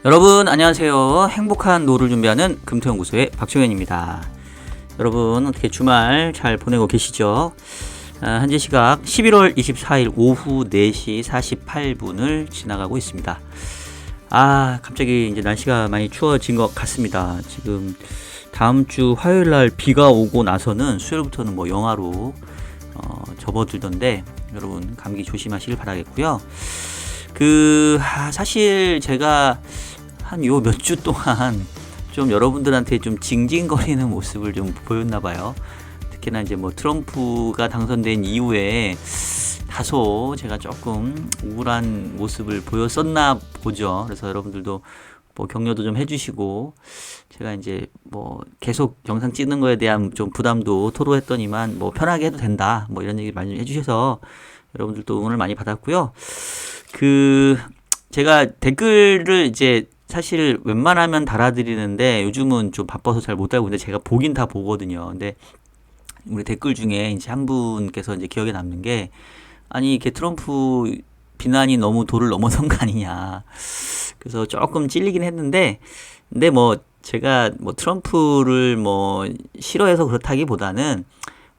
여러분 안녕하세요. 행복한 노후를 준비하는 금토연구소의 박종현입니다. 여러분 어떻게 주말 잘 보내고 계시죠? 현재 시각 11월 24일 오후 4시 48분을 지나가고 있습니다. 갑자기 이제 날씨가 많이 추워진 것 같습니다. 지금 다음 주 화요일 날 비가 오고 나서는 수요일부터는 뭐 영하로 접어들던데 여러분 감기 조심하시길 바라겠고요. 사실 제가 한 요 몇 주 동안 좀 여러분들한테 좀 징징거리는 모습을 좀 보였나봐요. 특히나 이제 뭐 트럼프가 당선된 이후에 다소 제가 조금 우울한 모습을 보였었나 보죠. 그래서 여러분들도 뭐 격려도 좀 해주시고, 제가 이제 뭐 계속 영상 찍는 거에 대한 좀 부담도 토로했더니만 뭐 편하게 해도 된다, 뭐 이런 얘기 많이 해주셔서 여러분들도 응원을 많이 받았고요. 제가 댓글을 이제 사실 웬만하면 달아드리는데 요즘은 좀 바빠서 잘 못 달고 있는데 제가 보긴 다 보거든요. 근데 우리 댓글 중에 이제 한 분께서 이제 기억에 남는 게, 아니 이게 트럼프 비난이 너무 도를 넘어선 거 아니냐. 그래서 조금 찔리긴 했는데, 근데 뭐 제가 뭐 트럼프를 뭐 싫어해서 그렇다기보다는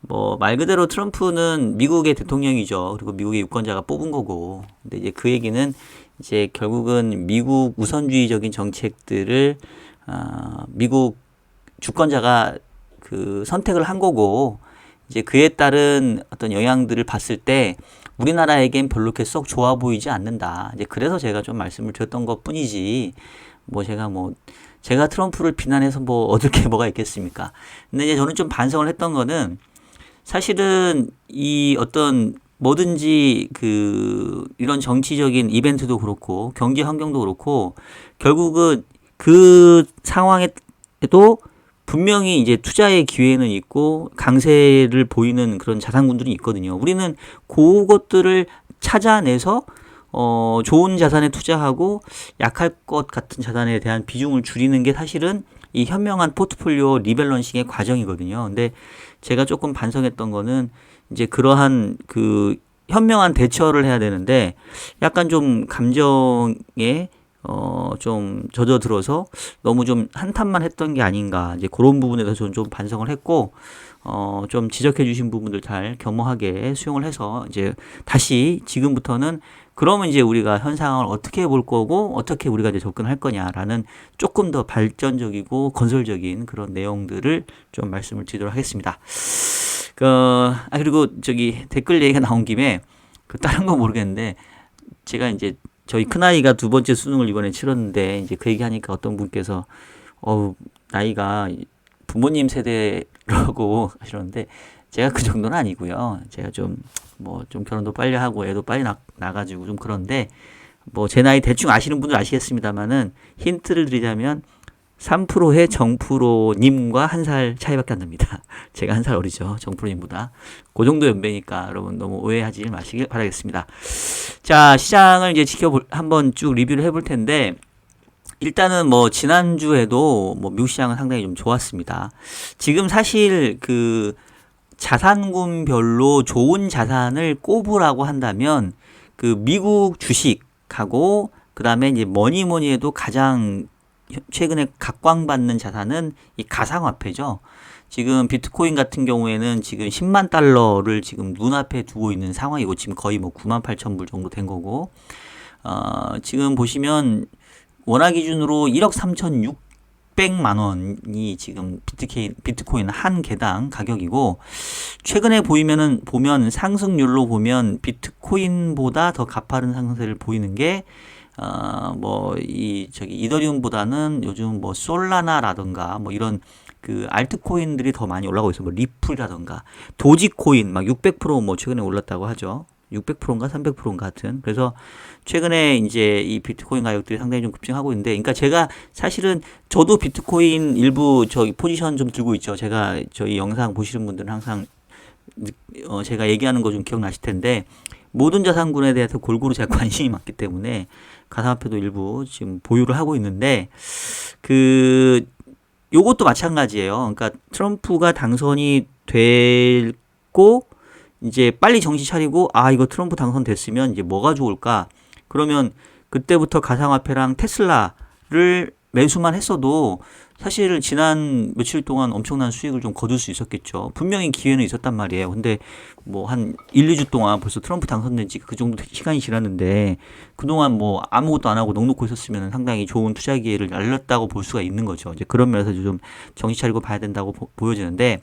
뭐 말 그대로 트럼프는 미국의 대통령이죠. 그리고 미국의 유권자가 뽑은 거고. 근데 이제 그 얘기는 이제 결국은 미국 우선주의적인 정책들을 미국 주권자가 선택을 한 거고, 이제 그에 따른 어떤 영향들을 봤을 때 우리나라에겐 별로 이렇게 썩 좋아 보이지 않는다. 이제 그래서 제가 좀 말씀을 드렸던 것 뿐이지, 제가 트럼프를 비난해서 뭐 얻을 게 뭐가 있겠습니까? 근데 이제 저는 좀 반성을 했던 거는, 사실은 이 어떤 뭐든지 이런 정치적인 이벤트도 그렇고 경제 환경도 그렇고 결국은 그 상황에도 분명히 이제 투자의 기회는 있고 강세를 보이는 그런 자산군들이 있거든요. 우리는 그것들을 찾아내서 좋은 자산에 투자하고 약할 것 같은 자산에 대한 비중을 줄이는 게 사실은 이 현명한 포트폴리오 리밸런싱의 과정이거든요. 근데 제가 조금 반성했던 거는, 이제 그러한 현명한 대처를 해야 되는데 약간 좀 감정에 좀 젖어들어서 너무 좀 한탄만 했던 게 아닌가, 이제 그런 부분에 대해서 저는 좀 반성을 했고, 좀 지적해 주신 부분들 잘 겸허하게 수용을 해서 이제 다시 지금부터는 그러면 이제 우리가 현 상황을 어떻게 볼 거고 어떻게 우리가 이제 접근할 거냐라는 조금 더 발전적이고 건설적인 그런 내용들을 좀 말씀을 드리도록 하겠습니다. 그리고 저기 댓글 얘기가 나온 김에 다른 건 모르겠는데, 제가 이제 저희 큰아이가 두 번째 수능을 이번에 치렀는데 이제 그 얘기 하니까 어떤 분께서 나이가 부모님 세대라고 하시는데, 제가 그 정도는 아니고요. 제가 좀 결혼도 빨리 하고 애도 빨리 나가지고 좀 그런데, 뭐 제 나이 대충 아시는 분들 아시겠습니다만은 힌트를 드리자면 3%의 정프로님과 한 살 차이밖에 안 납니다. 제가 한 살 어리죠, 정프로님보다. 그 정도 연배니까 여러분 너무 오해하지 마시길 바라겠습니다. 자, 시장을 이제 한번 쭉 리뷰를 해볼 텐데, 일단은 뭐 지난주에도 뭐 미국 시장은 상당히 좀 좋았습니다. 지금 사실 자산군별로 좋은 자산을 꼽으라고 한다면 미국 주식하고 그다음에 이제 뭐니 해도 가장 최근에 각광받는 자산은 이 가상화폐죠. 지금 비트코인 같은 경우에는 지금 10만 달러를 지금 눈앞에 두고 있는 상황이고, 지금 거의 뭐 9만 8천 불 정도 된 거고, 지금 보시면 원화 기준으로 1억 3,600만 원이 지금 비트코인 한 개당 가격이고, 최근에 보면 상승률로 보면 비트코인보다 더 가파른 상승세를 보이는 게 이더리움보다는 요즘 뭐 솔라나라든가 뭐 이런 알트코인들이 더 많이 올라가고 있어요. 뭐 리플이라든가 도지코인 막 600% 뭐 최근에 올랐다고 하죠. 600%인가 300%인가 하여튼. 그래서 최근에 이제 이 비트코인 가격들이 상당히 좀 급증하고 있는데, 그러니까 제가 사실은 저도 비트코인 일부 포지션 좀 들고 있죠. 제가 저희 영상 보시는 분들은 항상 제가 얘기하는 거 좀 기억나실 텐데, 모든 자산군에 대해서 골고루 제가 관심이 많기 때문에 가상화폐도 일부 지금 보유를 하고 있는데, 요것도 마찬가지예요. 그러니까 트럼프가 당선이 됐고 이제 빨리 정신 차리고, 이거 트럼프 당선됐으면 이제 뭐가 좋을까? 그러면 그때부터 가상화폐랑 테슬라 매수만 했어도 사실 지난 며칠 동안 엄청난 수익을 좀 거둘 수 있었겠죠. 분명히 기회는 있었단 말이에요. 근데 뭐 한 1, 2주 동안 벌써 트럼프 당선된 지 그 정도 시간이 지났는데 그동안 뭐 아무것도 안 하고 넋놓고 있었으면 상당히 좋은 투자 기회를 날렸다고 볼 수가 있는 거죠. 이제 그런 면에서 좀 정신 차리고 봐야 된다고 보여지는데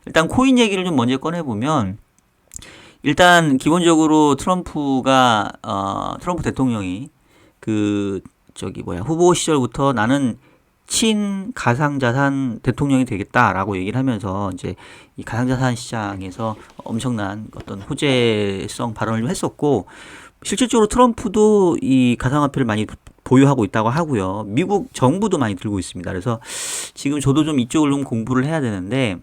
일단 코인 얘기를 좀 먼저 꺼내보면 일단 기본적으로 트럼프 대통령이 후보 시절부터 나는 친 가상자산 대통령이 되겠다라고 얘기를 하면서 이제 이 가상자산 시장에서 엄청난 어떤 호재성 발언을 좀 했었고 실질적으로 트럼프도 이 가상화폐를 많이 보유하고 있다고 하고요. 미국 정부도 많이 들고 있습니다. 그래서 지금 저도 좀 이쪽을 좀 공부를 해야 되는데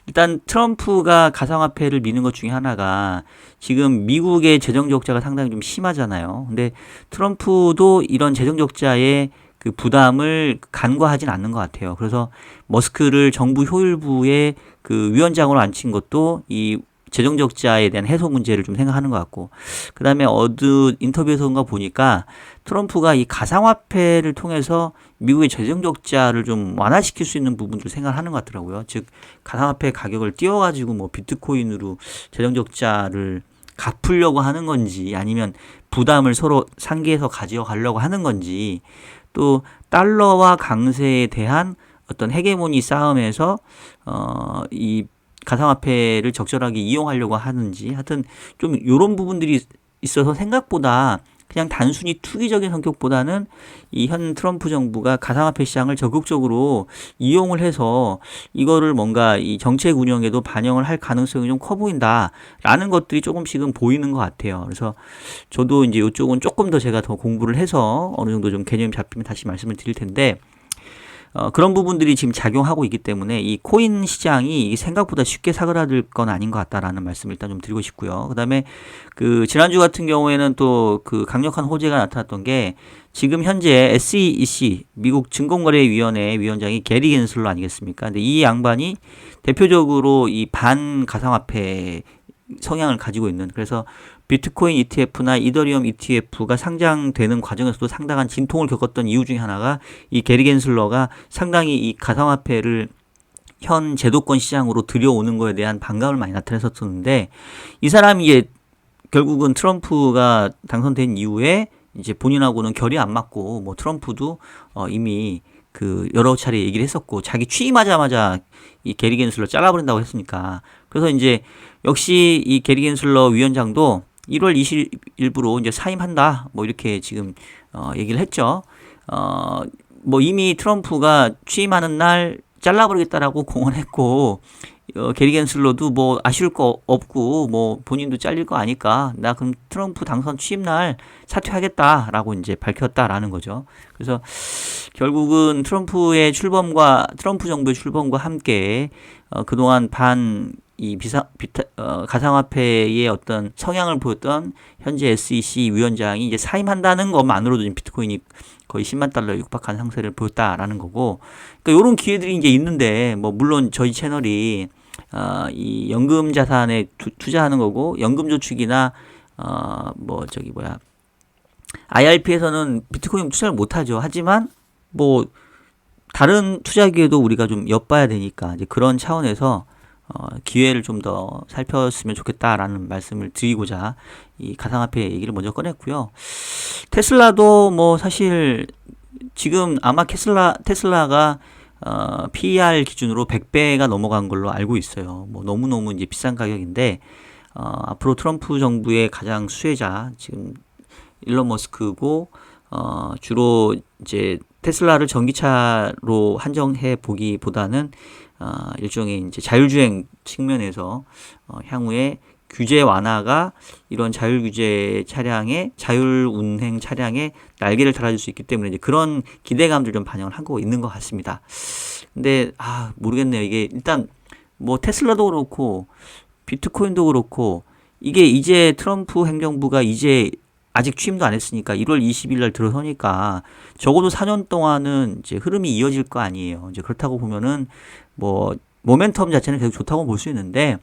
일단 트럼프가 가상화폐를 미는 것 중에 하나가 지금 미국의 재정 적자가 상당히 좀 심하잖아요. 근데 트럼프도 이런 재정 적자의 그 부담을 간과하진 않는 것 같아요. 그래서 머스크를 정부 효율부의 그 위원장으로 앉힌 것도 이 재정 적자에 대한 해소 문제를 좀 생각하는 것 같고, 그 다음에 어느 인터뷰에서인가 보니까 트럼프가 이 가상화폐를 통해서 미국의 재정 적자를 좀 완화시킬 수 있는 부분들을 생각하는 것 같더라고요. 즉 가상화폐 가격을 띄워가지고 뭐 비트코인으로 재정 적자를 갚으려고 하는 건지 아니면 부담을 서로 상계해서 가져가려고 하는 건지 또 달러와 강세에 대한 어떤 헤게모니 싸움에서 이 가상화폐를 적절하게 이용하려고 하는지 하여튼 좀 이런 부분들이 있어서 생각보다 그냥 단순히 투기적인 성격보다는 이 현 트럼프 정부가 가상화폐 시장을 적극적으로 이용을 해서 이거를 뭔가 이 정책 운영에도 반영을 할 가능성이 좀 커 보인다라는 것들이 조금씩은 보이는 것 같아요. 그래서 저도 이제 이쪽은 조금 더 제가 더 공부를 해서 어느 정도 좀 개념이 잡히면 다시 말씀을 드릴 텐데 그런 부분들이 지금 작용하고 있기 때문에 이 코인 시장이 생각보다 쉽게 사그라들 건 아닌 것 같다라는 말씀을 일단 좀 드리고 싶고요. 그다음에 그 지난주 같은 경우에는 또 그 강력한 호재가 나타났던 게 지금 현재 SEC 미국 증권거래위원회 위원장이 게리 겐슬러 아니겠습니까? 근데 이 양반이 대표적으로 이 반가상화폐 성향을 가지고 있는 그래서 비트코인 ETF나 이더리움 ETF가 상장되는 과정에서도 상당한 진통을 겪었던 이유 중에 하나가 이 게리 겐슬러가 상당히 이 가상화폐를 현 제도권 시장으로 들여오는 거에 대한 반감을 많이 나타냈었는데 이 사람이 이제 결국은 트럼프가 당선된 이후에 이제 본인하고는 결이 안 맞고 뭐 트럼프도 이미 그 여러 차례 얘기를 했었고 자기 취임하자마자 이 게리 겐슬러 잘라버린다고 했으니까 그래서 이제 역시 이 게리 겐슬러 위원장도 1월 20일부로 이제 사임한다 뭐 이렇게 지금 얘기를 했죠. 뭐 이미 트럼프가 취임하는 날 잘라버리겠다라고 공언했고 게리 겐슬러도 뭐 아쉬울 거 없고 뭐 본인도 잘릴 거 아니까 나 그럼 트럼프 당선 취임 날 사퇴하겠다라고 이제 밝혔다라는 거죠. 그래서 결국은 트럼프 정부의 출범과 함께 그동안 가상화폐의 어떤 성향을 보였던 현재 SEC 위원장이 이제 사임한다는 것만으로도 지금 비트코인이 거의 10만 달러에 육박한 상세를 보였다라는 거고, 그러니까 이런 기회들이 이제 있는데, 뭐 물론 저희 채널이 이 연금 자산에 투자하는 거고, 연금 저축이나 IRP에서는 비트코인 투자를 못하죠. 하지만 뭐 다른 투자 기회도 우리가 좀 엿봐야 되니까 이제 그런 차원에서 기회를 좀 더 살폈으면 좋겠다라는 말씀을 드리고자 이 가상화폐 얘기를 먼저 꺼냈고요. 테슬라도 뭐 사실 지금 아마 테슬라가 PER 기준으로 100배가 넘어간 걸로 알고 있어요. 뭐 너무너무 이제 비싼 가격인데 앞으로 트럼프 정부의 가장 수혜자 지금 일론 머스크고 주로 이제 테슬라를 전기차로 한정해 보기보다는 일종의 이제 자율주행 측면에서 향후에 규제 완화가 이런 자율 운행 차량에 날개를 달아줄 수 있기 때문에 이제 그런 기대감들 좀 반영을 하고 있는 것 같습니다. 근데 모르겠네요. 이게 일단 뭐 테슬라도 그렇고 비트코인도 그렇고 이게 이제 트럼프 행정부가 이제 아직 취임도 안 했으니까 1월 20일 날 들어서니까 적어도 4년 동안은 이제 흐름이 이어질 거 아니에요. 이제 그렇다고 보면은 뭐 모멘텀 자체는 계속 좋다고 볼 수 있는데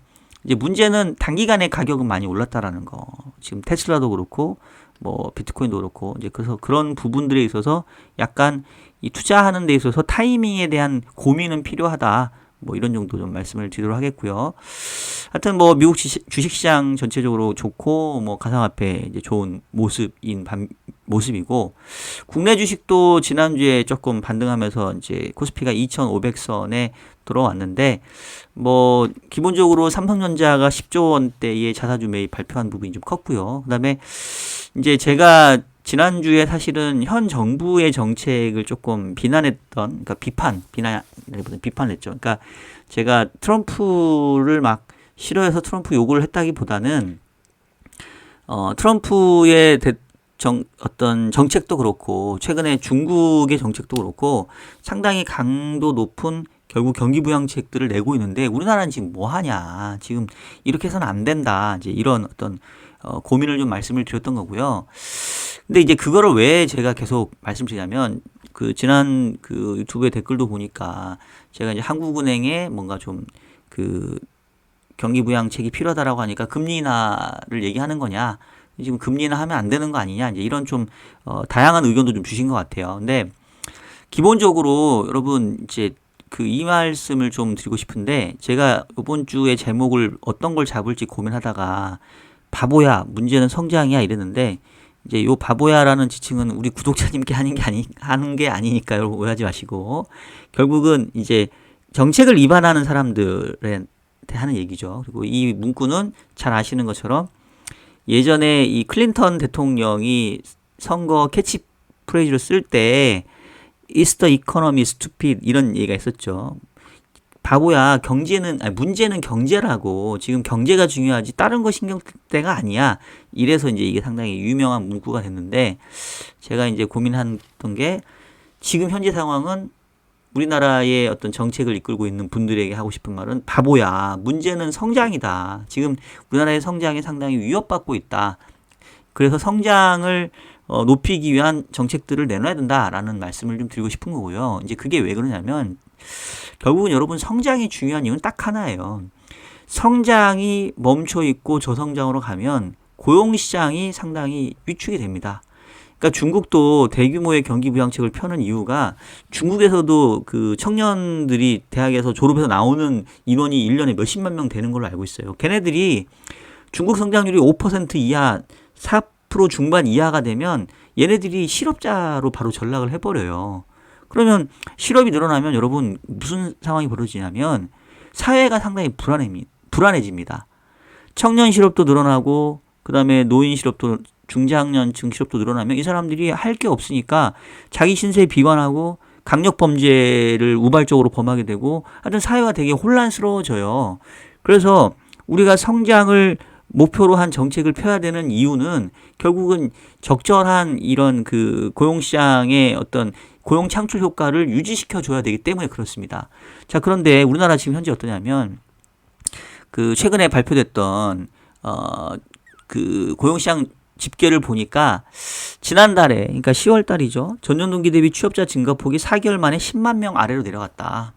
이제 문제는 단기간에 가격은 많이 올랐다라는 거. 지금 테슬라도 그렇고 뭐 비트코인도 그렇고 이제 그래서 그런 부분들에 있어서 약간 이 투자하는 데 있어서 타이밍에 대한 고민은 필요하다. 뭐 이런 정도 좀 말씀을 드리도록 하겠고요. 하여튼 뭐 미국 주식시장 전체적으로 좋고 뭐 가상화폐 이제 좋은 모습이고 국내 주식도 지난주에 조금 반등하면서 이제 코스피가 2,500선에 들어왔는데 뭐 기본적으로 삼성전자가 10조 원대의 자사주 매입 발표한 부분이 좀 컸고요. 그다음에 이제 제가 지난주에 사실은 현 정부의 정책을 조금 비난했던, 그러니까 비판을 했죠. 그러니까 제가 트럼프를 막 싫어해서 트럼프 욕을 했다기보다는, 트럼프의 어떤 정책도 그렇고, 최근에 중국의 정책도 그렇고, 상당히 강도 높은 결국 경기부양책들을 내고 있는데, 우리나라는 지금 뭐 하냐. 지금 이렇게 해서는 안 된다. 이제 이런 어떤, 고민을 좀 말씀을 드렸던 거고요. 근데 이제 그거를 왜 제가 계속 말씀드리냐면 그 지난 그 유튜브에 댓글도 보니까 제가 이제 한국은행에 뭔가 좀 그 경기 부양책이 필요하다라고 하니까 금리 인하를 얘기하는 거냐, 지금 금리 인하하면 안 되는 거 아니냐, 이제 이런 좀 다양한 의견도 좀 주신 것 같아요. 근데 기본적으로 여러분 이제 그 이 말씀을 좀 드리고 싶은데, 제가 이번 주에 제목을 어떤 걸 잡을지 고민하다가 바보야, 문제는 성장이야 이랬는데, 이제 요 바보야라는 지칭은 우리 구독자님께 하는 게 아니니까요. 여러분 오해하지 마시고. 결국은 이제 정책을 위반하는 사람들한테 하는 얘기죠. 그리고 이 문구는 잘 아시는 것처럼 예전에 이 클린턴 대통령이 선거 캐치프레이즈를 쓸 때 Is the economy stupid? 이런 얘기가 있었죠. 바보야, 문제는 경제라고. 지금 경제가 중요하지 다른 거 신경 쓸 때가 아니야. 이래서 이제 이게 상당히 유명한 문구가 됐는데, 제가 이제 고민했던 게, 지금 현재 상황은 우리나라의 어떤 정책을 이끌고 있는 분들에게 하고 싶은 말은, 바보야, 문제는 성장이다. 지금 우리나라의 성장이 상당히 위협받고 있다. 그래서 성장을 높이기 위한 정책들을 내놔야 된다라는 말씀을 좀 드리고 싶은 거고요. 이제 그게 왜 그러냐면, 결국은 여러분 성장이 중요한 이유는 딱 하나예요. 성장이 멈춰 있고 저성장으로 가면 고용시장이 상당히 위축이 됩니다. 그러니까 중국도 대규모의 경기 부양책을 펴는 이유가, 중국에서도 그 청년들이 대학에서 졸업해서 나오는 인원이 1년에 몇십만 명 되는 걸로 알고 있어요. 걔네들이 중국 성장률이 5% 이하, 4% 중반 이하가 되면 얘네들이 실업자로 바로 전락을 해버려요. 그러면 실업이 늘어나면 여러분 무슨 상황이 벌어지냐면 사회가 상당히 불안해집니다. 청년 실업도 늘어나고, 그 다음에 노인 실업도, 중장년층 실업도 늘어나면 이 사람들이 할 게 없으니까 자기 신세에 비관하고 강력 범죄를 우발적으로 범하게 되고, 하여튼 사회가 되게 혼란스러워져요. 그래서 우리가 성장을 목표로 한 정책을 펴야 되는 이유는 결국은 적절한 이런 그 고용시장의 어떤 고용 창출 효과를 유지시켜 줘야 되기 때문에 그렇습니다. 자, 그런데 우리나라 지금 현재 어떠냐면, 그 최근에 발표됐던 그 고용시장 집계를 보니까 지난달에, 그러니까 10월 달이죠. 전년 동기 대비 취업자 증가폭이 4개월 만에 10만 명 아래로 내려갔다.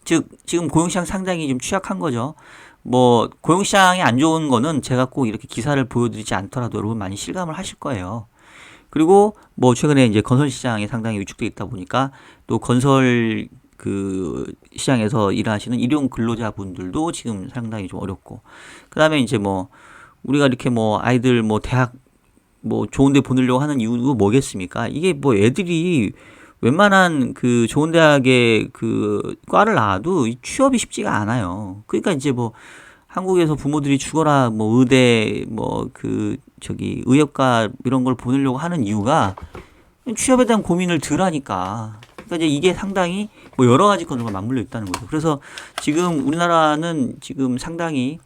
즉 지금 고용시장 상당히 좀 취약한 거죠. 뭐 고용시장이 안 좋은 거는 제가 꼭 이렇게 기사를 보여드리지 않더라도 여러분 많이 실감을 하실 거예요. 그리고 뭐 최근에 이제 건설 시장이 상당히 위축돼 있다 보니까 또 건설 그 시장에서 일하시는 일용 근로자분들도 지금 상당히 좀 어렵고, 그다음에 이제 뭐 우리가 이렇게 뭐 아이들 뭐 대학 뭐 좋은 데 보내려고 하는 이유도 뭐겠습니까? 이게 뭐 애들이 웬만한 그 좋은 대학에 그 과를 나와도 취업이 쉽지가 않아요. 그러니까 이제 뭐 한국에서 부모들이 죽어라 뭐 의대 뭐 그 저기 의학과 이런 걸 보내려고 하는 이유가 취업에 대한 고민을 덜 하니까. 그러니까 이제 이게 상당히 뭐 여러 가지 것들과 맞물려 있다는 거죠. 그래서 지금 우리나라는 지금 상당히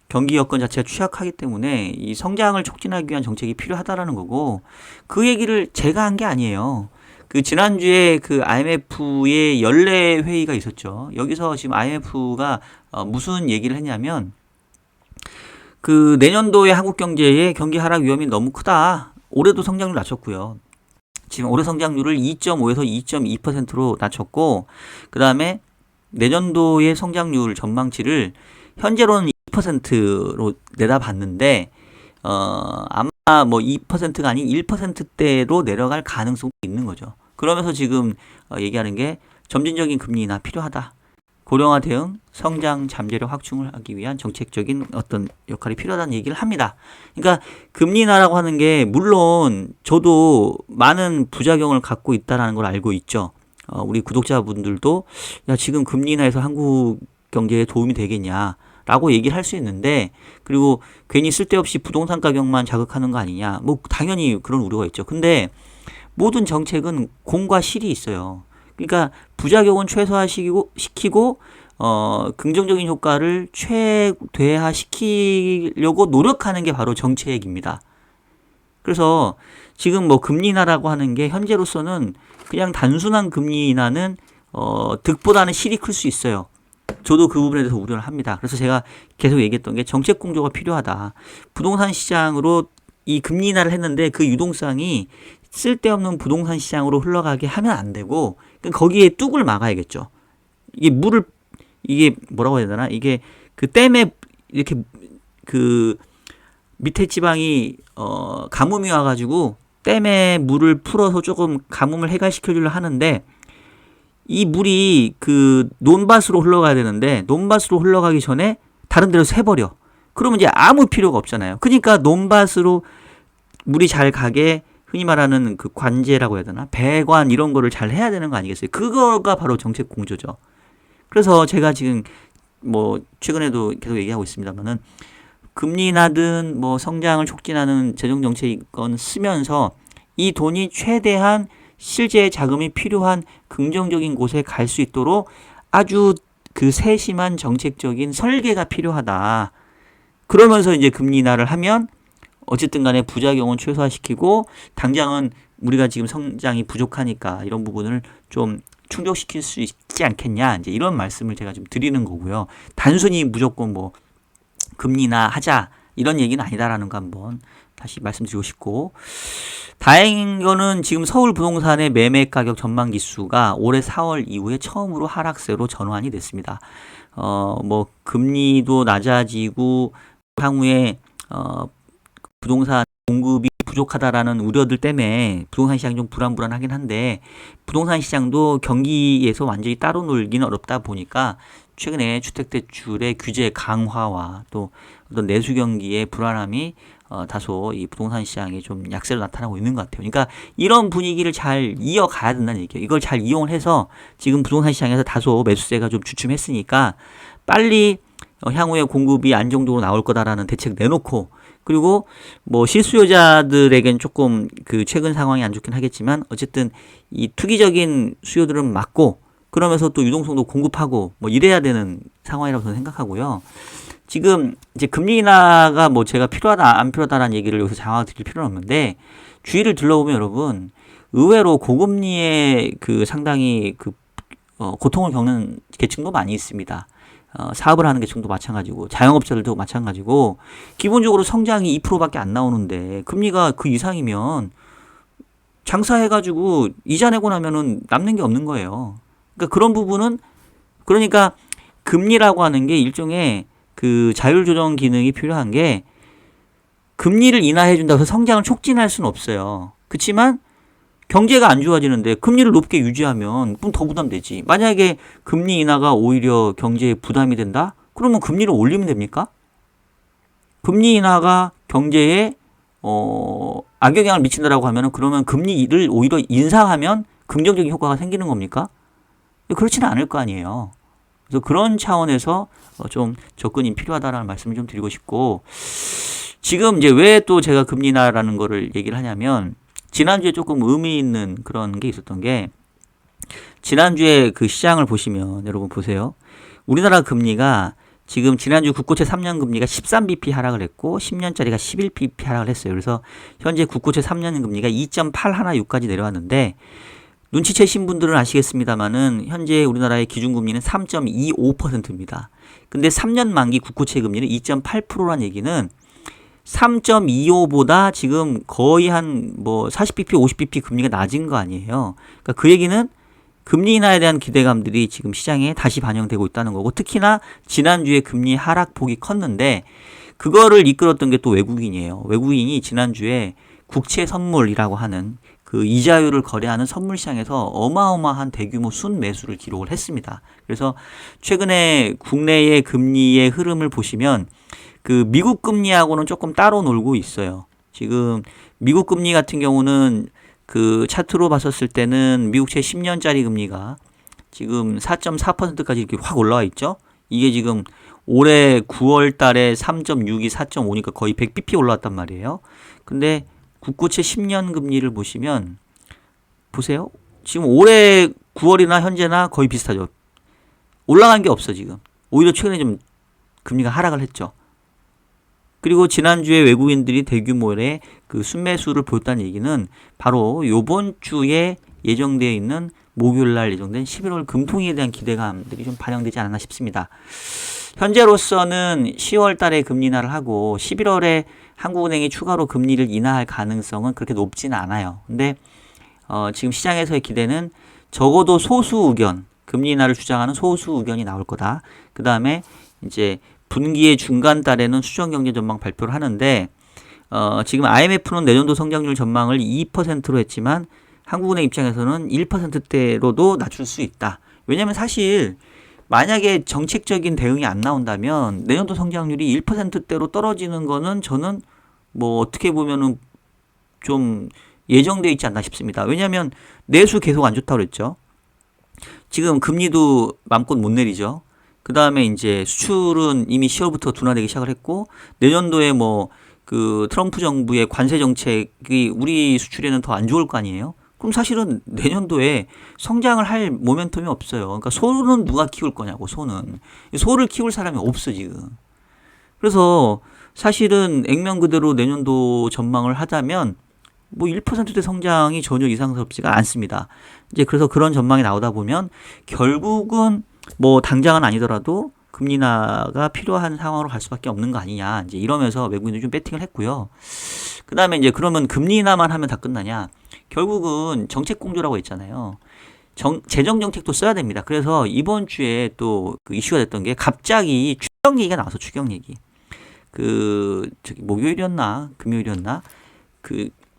경기 여건 자체가 취약하기 때문에 이 성장을 촉진하기 위한 정책이 필요하다라는 거고, 그 얘기를 제가 한 게 아니에요. 그 지난주에 그 IMF의 연례 회의가 있었죠. 여기서 지금 IMF가 무슨 얘기를 했냐면, 그 내년도에 한국 경제의 경기 하락 위험이 너무 크다. 올해도 성장률 낮췄고요. 지금 올해 성장률을 2.5에서 2.2%로 낮췄고, 그 다음에 내년도의 성장률 전망치를 현재로는 2%로 내다봤는데, 아마 뭐 2%가 아닌 1%대로 내려갈 가능성도 있는 거죠. 그러면서 지금 얘기하는 게 점진적인 금리 인하 필요하다. 고령화 대응, 성장 잠재력 확충을 하기 위한 정책적인 어떤 역할이 필요하다는 얘기를 합니다. 그러니까 금리 인하라고 하는 게 물론 저도 많은 부작용을 갖고 있다는 걸 알고 있죠. 우리 구독자분들도 야 지금 금리 인하해서 한국 경제에 도움이 되겠냐 라고 얘기를 할 수 있는데, 그리고 괜히 쓸데없이 부동산 가격만 자극하는 거 아니냐, 뭐 당연히 그런 우려가 있죠. 근데 모든 정책은 공과 실이 있어요. 그러니까 부작용은 최소화시키고 긍정적인 효과를 최대화시키려고 노력하는 게 바로 정책입니다. 그래서 지금 뭐 금리 인하라고 하는 게 현재로서는 그냥 단순한 금리 인하는 득보다는 실이 클 수 있어요. 저도 그 부분에 대해서 우려를 합니다. 그래서 제가 계속 얘기했던 게 정책 공조가 필요하다. 부동산 시장으로 이 금리 인하를 했는데 그 유동성이 쓸데없는 부동산 시장으로 흘러가게 하면 안 되고, 거기에 뚝을 막아야겠죠. 이게 뭐라고 해야 되나? 이게 그 댐에 이렇게 그 밑에 지방이 가뭄이 와가지고 댐에 물을 풀어서 조금 가뭄을 해결시켜주려 하는데, 이 물이 그 논밭으로 흘러가야 되는데 논밭으로 흘러가기 전에 다른 데로 새버려. 그러면 이제 아무 필요가 없잖아요. 그러니까 논밭으로 물이 잘 가게 흔히 말하는 그 관제라고 해야 되나? 배관 이런 거를 잘 해야 되는 거 아니겠어요? 그거가 바로 정책 공조죠. 그래서 제가 지금 뭐 최근에도 계속 얘기하고 있습니다만은 금리 인하든 뭐 성장을 촉진하는 재정 정책이건 쓰면서 이 돈이 최대한 실제 자금이 필요한 긍정적인 곳에 갈 수 있도록 아주 그 세심한 정책적인 설계가 필요하다. 그러면서 이제 금리 인하를 하면 어쨌든 간에 부작용은 최소화시키고 당장은 우리가 지금 성장이 부족하니까 이런 부분을 좀 충족시킬 수 있지 않겠냐, 이제 이런 말씀을 제가 좀 드리는 거고요. 단순히 무조건 뭐 금리 인하하자 이런 얘기는 아니다라는 거 한번 다시 말씀드리고 싶고, 다행인 거는 지금 서울 부동산의 매매 가격 전망 지수가 올해 4월 이후에 처음으로 하락세로 전환이 됐습니다. 뭐 금리도 낮아지고 향후에 부동산 공급이 부족하다라는 우려들 때문에 부동산 시장이 좀 불안불안하긴 한데, 부동산 시장도 경기에서 완전히 따로 놀기는 어렵다 보니까 최근에 주택대출의 규제 강화와 또 어떤 내수 경기의 불안함이 다소 이 부동산 시장에 좀 약세로 나타나고 있는 것 같아요. 그러니까 이런 분위기를 잘 이어가야 된다는 얘기예요. 이걸 잘 이용을 해서 지금 부동산 시장에서 다소 매수세가 좀 주춤했으니까 빨리 향후에 공급이 안정적으로 나올 거다라는 대책 내놓고, 그리고 뭐 실수요자들에겐 조금 그 최근 상황이 안 좋긴 하겠지만 어쨌든 이 투기적인 수요들은 막고, 그러면서 또 유동성도 공급하고 뭐 이래야 되는 상황이라고 저는 생각하고요. 지금 이제 금리 인하가 뭐 제가 필요하다 안 필요하다라는 얘기를 여기서 장황 드릴 필요는 없는데, 주위를 둘러보면 여러분 의외로 고금리에 그 상당히 그 고통을 겪는 계층도 많이 있습니다. 사업을 하는 계층도 마찬가지고 자영업자들도 마찬가지고, 기본적으로 성장이 2%밖에 안 나오는데 금리가 그 이상이면 장사해가지고 이자 내고 나면은 남는 게 없는 거예요. 그러니까 그런 부분은, 그러니까 금리라고 하는 게 일종의 그 자율조정 기능이 필요한 게, 금리를 인하해 준다고 해서 성장을 촉진할 수는 없어요. 그렇지만 경제가 안 좋아지는데 금리를 높게 유지하면 그럼 더 부담되지. 만약에 금리 인하가 오히려 경제에 부담이 된다? 그러면 금리를 올리면 됩니까? 금리 인하가 경제에 악영향을 미친다라고 하면은, 그러면 금리를 오히려 인상하면 긍정적인 효과가 생기는 겁니까? 그렇지는 않을 거 아니에요. 그래서 그런 차원에서 좀 접근이 필요하다라는 말씀을 좀 드리고 싶고, 지금 이제 왜 또 제가 금리 인하라는 거를 얘기를 하냐면, 지난주에 조금 의미 있는 그런 게 있었던 게, 지난주에 그 시장을 보시면 여러분 보세요. 우리나라 금리가 지금 지난주 국고채 3년 금리가 13bp 하락을 했고 10년짜리가 11bp 하락을 했어요. 그래서 현재 국고채 3년 금리가 2.816까지 내려왔는데, 눈치채신 분들은 아시겠습니다만은 현재 우리나라의 기준금리는 3.25%입니다. 근데 3년 만기 국고채 금리는 2.8%라는 얘기는 3.25보다 지금 거의 한 뭐 40bp, 50bp 금리가 낮은 거 아니에요. 그러니까 그 얘기는 금리 인하에 대한 기대감들이 지금 시장에 다시 반영되고 있다는 거고, 특히나 지난주에 금리 하락폭이 컸는데 그거를 이끌었던 게 또 외국인이에요. 외국인이 지난주에 국채 선물이라고 하는 그 이자율을 거래하는 선물 시장에서 어마어마한 대규모 순매수를 기록을 했습니다. 그래서 최근에 국내의 금리의 흐름을 보시면 그 미국 금리하고는 조금 따로 놀고 있어요. 지금 미국 금리 같은 경우는 그 차트로 봤었을 때는 미국채 10년짜리 금리가 지금 4.4%까지 이렇게 확 올라와 있죠. 이게 지금 올해 9월 달에 3.62, 4.5니까 거의 100bp 올라왔단 말이에요. 근데 국고채 10년 금리를 보시면 보세요. 지금 올해 9월이나 현재나 거의 비슷하죠. 올라간 게 없어 지금. 오히려 최근에 좀 금리가 하락을 했죠. 그리고 지난주에 외국인들이 대규모의 그 순매수를 보였다는 얘기는 바로 요번 주에 예정되어 있는 목요일 날 예정된 11월 금통위에 대한 기대감들이 좀 반영되지 않았나 싶습니다. 현재로서는 10월 달에 금리 인하를 하고 11월에 한국은행이 추가로 금리를 인하할 가능성은 그렇게 높지는 않아요. 근데 지금 시장에서의 기대는 적어도 소수 의견, 금리 인하를 주장하는 소수 의견이 나올 거다. 그 다음에 이제 분기의 중간 달에는 수정 경제 전망 발표를 하는데 지금 IMF는 내년도 성장률 전망을 2%로 했지만 한국은행 입장에서는 1%대로도 낮출 수 있다. 왜냐하면 사실 만약에 정책적인 대응이 안 나온다면 내년도 성장률이 1%대로 떨어지는 거는 저는 뭐 어떻게 보면은 좀 예정되어 있지 않나 싶습니다. 왜냐하면 내수 계속 안 좋다고 그랬죠. 지금 금리도 맘껏 못 내리죠. 그 다음에 이제 수출은 이미 10월부터 둔화되기 시작을 했고 내년도에 뭐 그 트럼프 정부의 관세 정책이 우리 수출에는 더 안 좋을 거 아니에요. 그럼 사실은 내년도에 성장을 할 모멘텀이 없어요. 그러니까 소는 누가 키울 거냐고, 소는. 소를 키울 사람이 없어, 지금. 그래서 사실은 액면 그대로 내년도 전망을 하자면 뭐 1%대 성장이 전혀 이상스럽지가 않습니다. 이제 그래서 그런 전망이 나오다 보면 결국은 뭐 당장은 아니더라도 금리 인하가 필요한 상황으로 갈 수밖에 없는 거 아니냐. 이제 이러면서 외국인들이 좀 배팅을 했고요. 그 다음에 이제 그러면 금리 인하만 하면 다 끝나냐. 결국은 정책 공조라고 있잖아요. 재정 정책도 써야 됩니다. 그래서 이번 주에 또 그 이슈가 됐던 게 갑자기 추경 얘기가 나와서 추경 얘기. 저기 목요일이었나 금요일이었나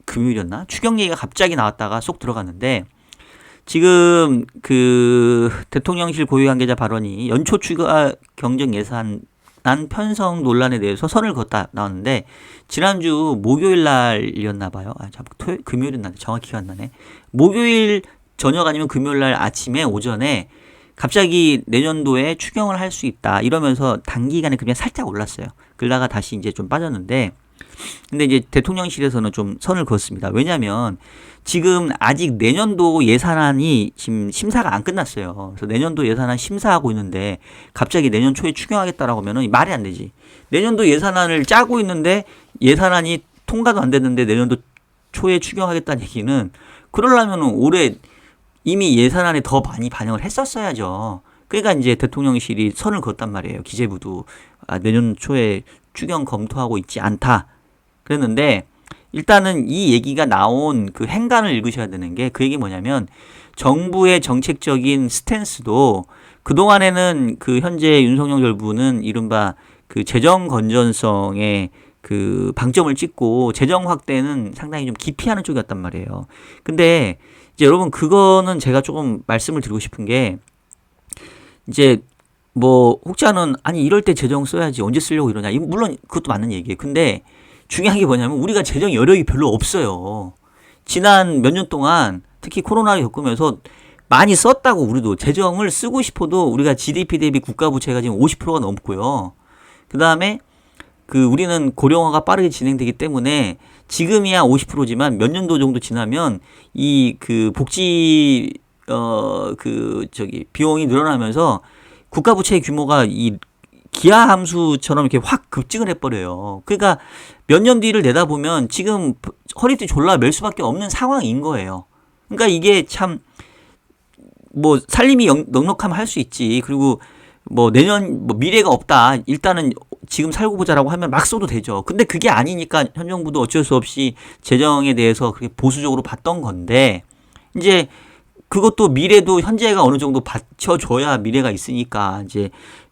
금요일이었나 추경 얘기가 갑자기 나왔다가 쏙 들어갔는데 지금 그 대통령실 고위 관계자 발언이 연초 추가 경정 예산 난 편성 논란에 대해서 선을 그었다 나왔는데 지난주 목요일 날이었나 봐요. 금요일이었나 정확히 기억 안 나네. 목요일 저녁 아니면 금요일 날 아침에 오전에 갑자기 내년도에 추경을 할 수 있다 이러면서 단기간에 그냥 살짝 올랐어요. 그러다가 다시 이제 좀 빠졌는데 근데 이제 대통령실에서는 좀 선을 그었습니다. 왜냐하면 지금 아직 내년도 예산안이 지금 심사가 안 끝났어요. 그래서 내년도 예산안 심사하고 있는데 갑자기 내년 초에 추경하겠다라고 하면은 말이 안 되지. 내년도 예산안을 짜고 있는데 예산안이 통과도 안 됐는데 내년도 초에 추경하겠다는 얘기는 그러려면은 올해 이미 예산안에 더 많이 반영을 했었어야죠. 그러니까 이제 대통령실이 선을 그었단 말이에요. 기재부도 내년 초에 추경 검토하고 있지 않다. 그랬는데 일단은 이 얘기가 나온 그 행간을 읽으셔야 되는 게 그 얘기 뭐냐면 정부의 정책적인 스탠스도 그동안에는 그 현재 윤석열 정부는 이른바 그 재정 건전성에 그 방점을 찍고 재정 확대는 상당히 좀 기피하는 쪽이었단 말이에요. 근데 이제 여러분 그거는 제가 조금 말씀을 드리고 싶은 게 이제 뭐 혹자는 아니 이럴 때 재정 써야지 언제 쓰려고 이러냐. 물론 그것도 맞는 얘기예요. 근데 중요한 게 뭐냐면 우리가 재정 여력이 별로 없어요. 지난 몇 년 동안 특히 코로나를 겪으면서 많이 썼다고 우리도 재정을 쓰고 싶어도 우리가 GDP 대비 국가 부채가 지금 50%가 넘고요. 그 다음에 그 우리는 고령화가 빠르게 진행되기 때문에 지금이야 50%지만 몇 년도 정도 지나면 이 그 복지 비용이 늘어나면서 국가 부채의 규모가 이 기하 함수처럼 이렇게 확 급증을 해버려요. 그러니까 몇 년 뒤를 내다보면 지금 허리띠 졸라 멜 수밖에 없는 상황인 거예요. 그러니까 이게 참 뭐 살림이 넉넉하면 할 수 있지. 그리고 뭐 내년 뭐 미래가 없다. 일단은 지금 살고 보자라고 하면 막 써도 되죠. 근데 그게 아니니까 현 정부도 어쩔 수 없이 재정에 대해서 그렇게 보수적으로 봤던 건데 이제 그것도 미래도 현재가 어느 정도 받쳐줘야 미래가 있으니까 이제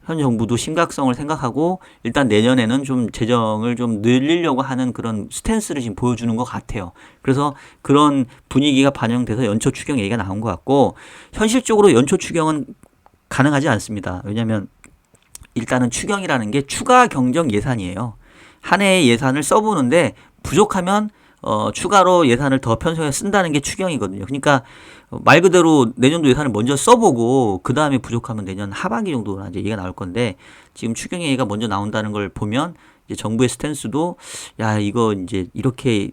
현 정부도 심각성을 생각하고 일단 내년에는 좀 재정을 좀 늘리려고 하는 그런 스탠스를 지금 보여주는 것 같아요. 그래서 그런 분위기가 반영돼서 연초 추경 얘기가 나온 것 같고 현실적으로 연초 추경은 가능하지 않습니다. 왜냐하면 일단은 추경이라는 게 추가 경정 예산이에요. 한 해의 예산을 써보는데 부족하면 추가로 예산을 더 편성해 쓴다는 게 추경이거든요. 그러니까 말 그대로 내년도 예산을 먼저 써보고 그 다음에 부족하면 내년 하반기 정도나 이제 얘기가 나올 건데 지금 추경 얘기가 먼저 나온다는 걸 보면 이제 정부의 스탠스도 야 이거 이제 이렇게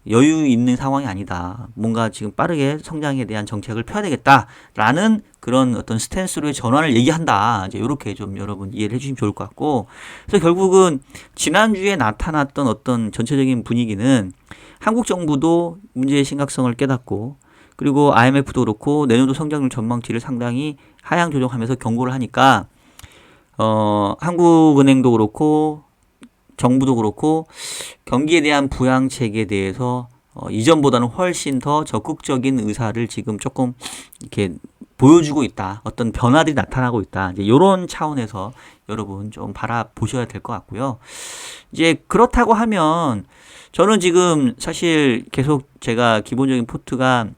여유 있는 상황이 아니다. 뭔가 지금 빠르게 성장에 대한 정책을 펴야 되겠다라는 그런 어떤 스탠스로의 전환을 얘기한다. 이제 이렇게 좀 여러분 이해를 해주시면 좋을 것 같고. 그래서 결국은 지난주에 나타났던 어떤 전체적인 분위기는 한국 정부도 문제의 심각성을 깨닫고 그리고 IMF도 그렇고 내년도 성장률 전망치를 상당히 하향 조정하면서 경고를 하니까 한국은행도 그렇고 정부도 그렇고 경기에 대한 부양책에 대해서 이전보다는 훨씬 더 적극적인 의사를 지금 조금 이렇게 보여주고 있다. 어떤 변화들이 나타나고 있다. 이제 이런 차원에서 여러분 좀 바라보셔야 될 것 같고요. 이제 그렇다고 하면 저는 지금 사실 계속 제가 기본적인 포트가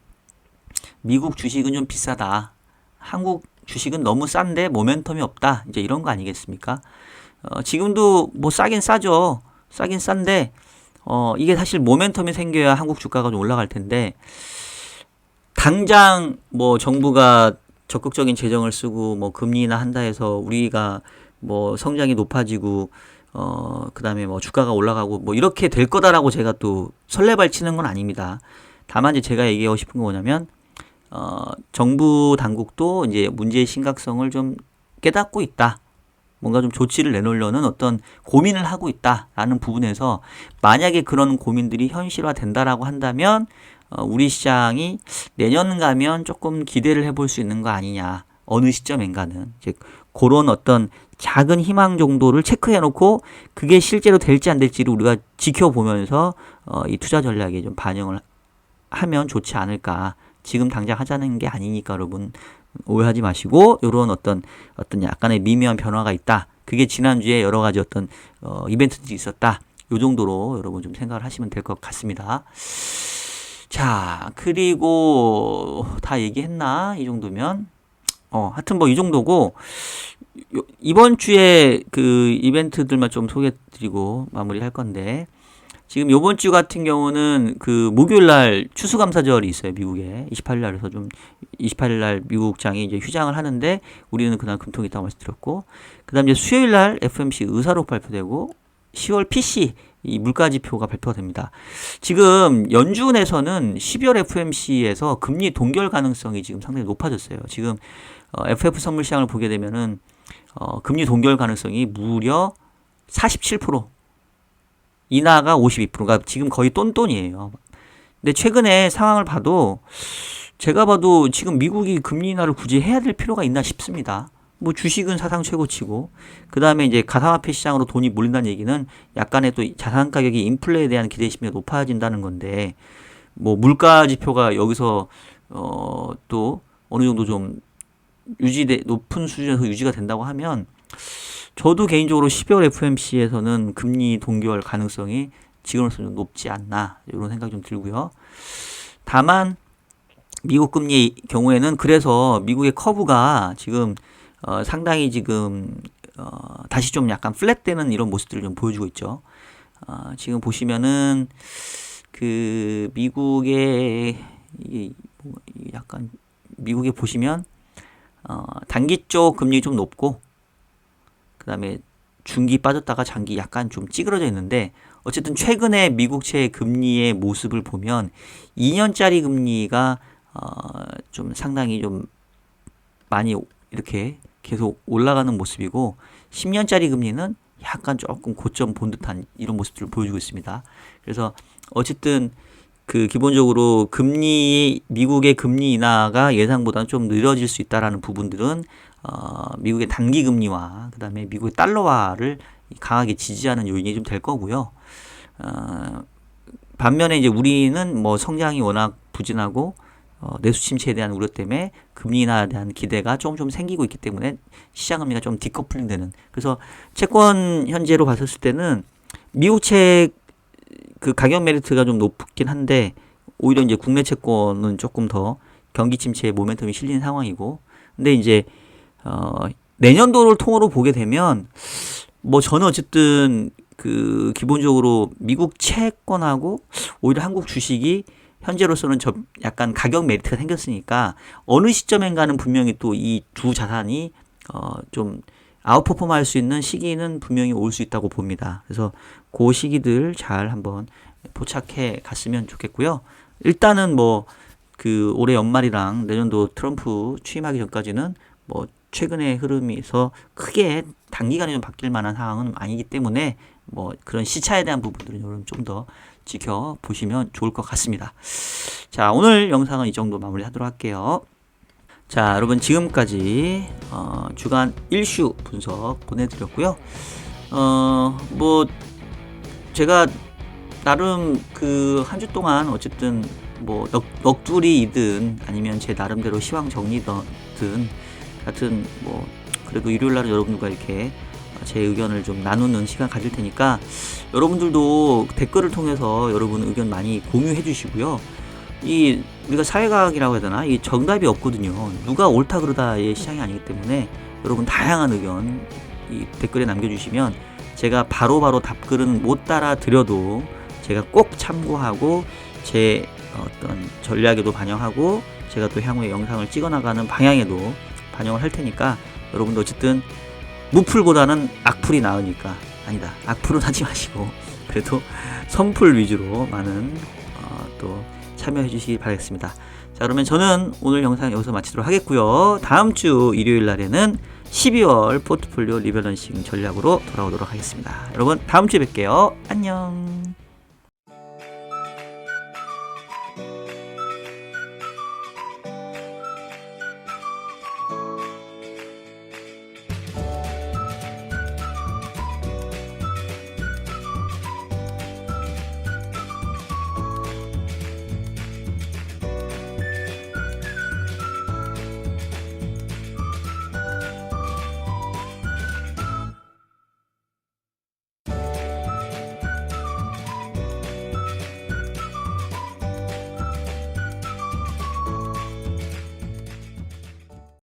미국 주식은 좀 비싸다. 한국 주식은 너무 싼데 모멘텀이 없다. 이제 이런 거 아니겠습니까? 지금도 뭐 싸긴 싸죠. 싸긴 싼데 이게 사실 모멘텀이 생겨야 한국 주가가 좀 올라갈 텐데 당장 뭐 정부가 적극적인 재정을 쓰고 뭐 금리 인하 한다 해서 우리가 뭐 성장이 높아지고 그다음에 뭐 주가가 올라가고 뭐 이렇게 될 거다라고 제가 또 설레발치는 건 아닙니다. 다만 이제 제가 얘기하고 싶은 건 뭐냐면 정부 당국도 이제 문제의 심각성을 좀 깨닫고 있다. 뭔가 좀 조치를 내놓으려는 어떤 고민을 하고 있다라는 부분에서 만약에 그런 고민들이 현실화된다라고 한다면 우리 시장이 내년 가면 조금 기대를 해볼 수 있는 거 아니냐. 어느 시점인가는. 즉 그런 어떤 작은 희망 정도를 체크해놓고 그게 실제로 될지 안 될지를 우리가 지켜보면서 이 투자 전략에 좀 반영을 하면 좋지 않을까. 지금 당장 하자는 게 아니니까 여러분 오해하지 마시고 이런 어떤 약간의 미묘한 변화가 있다. 그게 지난주에 여러 가지 어떤 이벤트들이 있었다. 요 정도로 여러분 좀 생각을 하시면 될 것 같습니다. 자, 그리고 다 얘기했나? 이 정도면 하여튼 뭐 이 정도고 이번 주에 그 이벤트들만 좀 소개해드리고 마무리할 건데 지금 요번 주 같은 경우는 그 목요일 날 추수감사절이 있어요, 미국에. 28일 날에서 좀 28일 날 미국장이 이제 휴장을 하는데 우리는 그날 금통이 있다고 말씀드렸고 그다음에 이제 수요일 날 FOMC 의사록 발표되고 10월 PC 이 물가지표가 발표가 됩니다. 지금 연준에서는 12월 FOMC에서 금리 동결 가능성이 지금 상당히 높아졌어요. 지금 FF 선물 시장을 보게 되면은 금리 동결 가능성이 무려 47%. 인하가 52%가 지금 거의 똔똔이에요. 근데 최근에 상황을 봐도 제가 봐도 지금 미국이 금리 인하를 굳이 해야 될 필요가 있나 싶습니다. 뭐 주식은 사상 최고치고 그 다음에 이제 가상화폐 시장으로 돈이 몰린다는 얘기는 약간의 또 자산 가격이 인플레에 대한 기대심이 높아진다는 건데 뭐 물가 지표가 여기서 또 어느 정도 좀 높은 수준에서 유지가 된다고 하면 저도 개인적으로 12월 FOMC에서는 금리 동결 가능성이 지금으로서는 높지 않나 이런 생각이 좀 들고요. 다만 미국 금리의 경우에는 그래서 미국의 커브가 지금 상당히 지금 다시 좀 약간 플랫되는 이런 모습들을 좀 보여주고 있죠. 지금 보시면은 그 미국의 약간 미국에 보시면 단기 쪽 금리 좀 높고 그 다음에 중기 빠졌다가 장기 약간 좀 찌그러져 있는데 어쨌든 최근에 미국채 금리의 모습을 보면 2년짜리 금리가 좀 상당히 좀 많이 이렇게 계속 올라가는 모습이고 10년짜리 금리는 약간 조금 고점 본 듯한 이런 모습들을 보여주고 있습니다. 그래서 어쨌든 그 기본적으로 미국의 금리 인하가 예상보다는 좀 느려질 수 있다라는 부분들은 미국의 단기 금리와 그다음에 미국의 달러화를 강하게 지지하는 요인이 좀 될 거고요. 반면에 이제 우리는 뭐 성장이 워낙 부진하고 내수 침체에 대한 우려 때문에 금리 인하에 대한 기대가 조금 생기고 있기 때문에 시장 금리가 좀 디커플링 되는. 그래서 채권 현재로 봤을 때는 미국채 그 가격 메리트가 좀 높긴 한데 오히려 이제 국내 채권은 조금 더 경기 침체에 모멘텀이 실리는 상황이고, 근데 이제 내년도를 통으로 보게 되면 뭐 저는 어쨌든 그 기본적으로 미국 채권하고 오히려 한국 주식이 현재로서는 약간 가격 메리트가 생겼으니까 어느 시점인가는 분명히 또 이 두 자산이 좀 아웃퍼폼 할 수 있는 시기는 분명히 올 수 있다고 봅니다. 그래서 그 시기들 잘 한번 포착해 갔으면 좋겠고요. 일단은 뭐 그 올해 연말이랑 내년도 트럼프 취임하기 전까지는 뭐 최근의 흐름에서 크게 단기간에 좀 바뀔 만한 상황은 아니기 때문에 뭐 그런 시차에 대한 부분들은 여러분 좀 더 지켜보시면 좋을 것 같습니다. 자, 오늘 영상은 이 정도 마무리하도록 할게요. 자, 여러분 지금까지 주간 일슈 분석 보내드렸고요. 뭐 제가 나름 그 한 주 동안 어쨌든 뭐 넋두리이든 아니면 제 나름대로 시황 정리든 하여튼 뭐 그래도 일요일 날은 여러분들과 이렇게 제 의견을 좀 나누는 시간 가질 테니까 여러분들도 댓글을 통해서 여러분 의견 많이 공유해 주시고요. 이 우리가 사회과학이라고 해야 되나? 이 정답이 없거든요. 누가 옳다 그르다의 시장이 아니기 때문에 여러분 다양한 의견 이 댓글에 남겨주시면 제가 바로바로 답글은 못 따라 드려도 제가 꼭 참고하고 제 어떤 전략에도 반영하고 제가 또 향후에 영상을 찍어나가는 방향에도 반영을 할 테니까 여러분도 어쨌든 무풀보다는 악풀이 나으니까, 아니다, 악풀은 하지 마시고 그래도 선풀 위주로 많은 또 참여해 주시기 바라겠습니다. 자, 그러면 저는 오늘 영상 여기서 마치도록 하겠고요. 다음 주 일요일 날에는 12월 포트폴리오 리밸런싱 전략으로 돌아오도록 하겠습니다. 여러분 다음 주에 뵐게요. 안녕.